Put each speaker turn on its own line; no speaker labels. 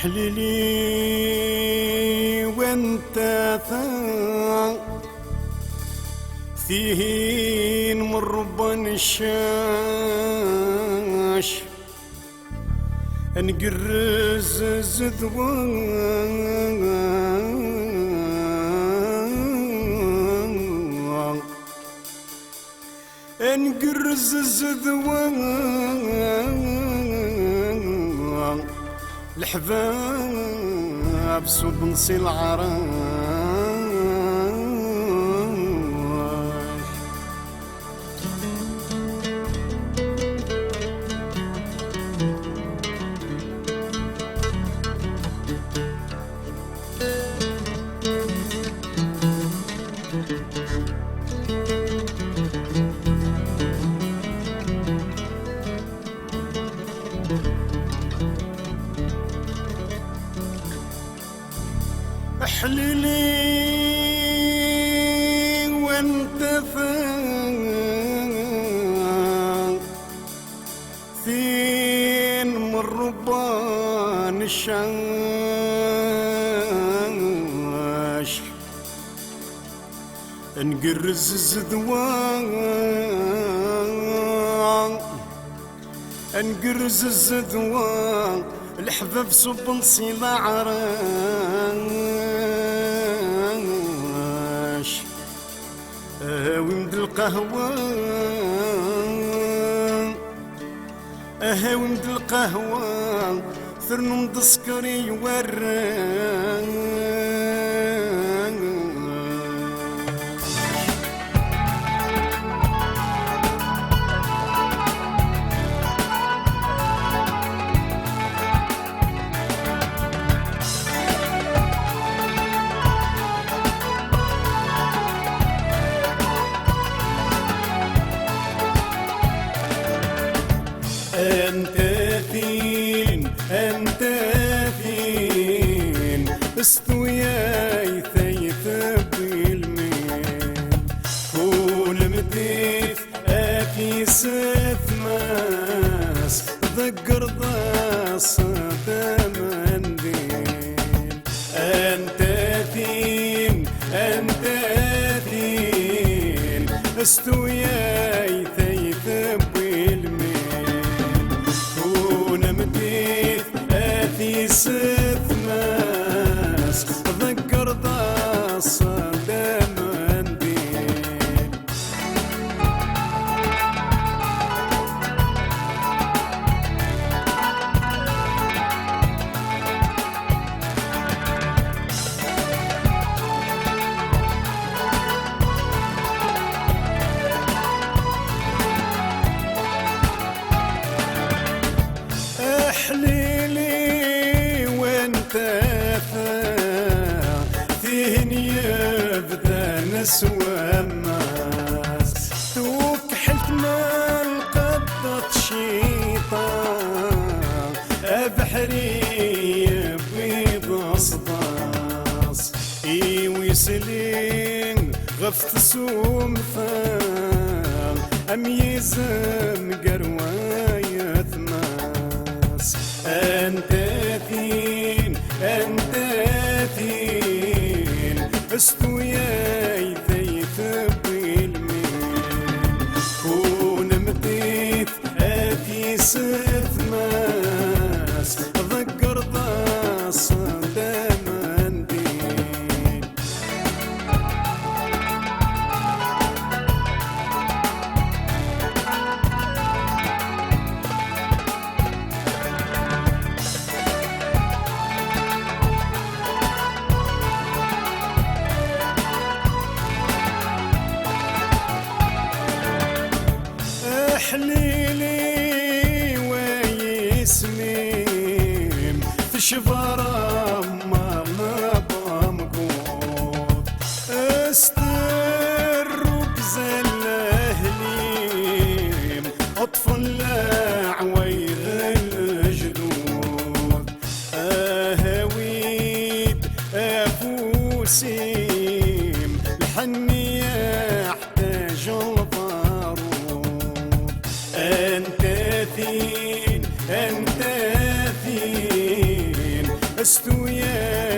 احللي وانت ثين من ربان الشاش انقرز الزدوان انقرز الزدوان الحباب صوب نصي العراش احللي وانت ثين من ربان الشاش انقرز الزدوان انقرز الزدوان الحباب صب نصي العراش اهاوي القهوة اهاوي القهوة ثرنو مد سكري وراش أنت ثين استوياي ثيث بالمين كون مديث أكي ستماس ذكر ضاس دمندين أنت ثين استوياي ثيث ست ناس ذكر ضاص دمندين احليلي ثين يبدا نسوى الناس توك حلتنا القبضة شيطان بحري بيض صداص ويسلين غفت سوم ثان أميزم قرواية ناس أنت ثين استوياي ثيث بالمين كون مديث أثي ست ناس ذكر ضاص دمندين احليلي ويسميم في شفرة ما بمقود استرب زل اهليم اطفل عويل الجدود اهويد افوسيم الحنية احتاج أنت ثين لست وياك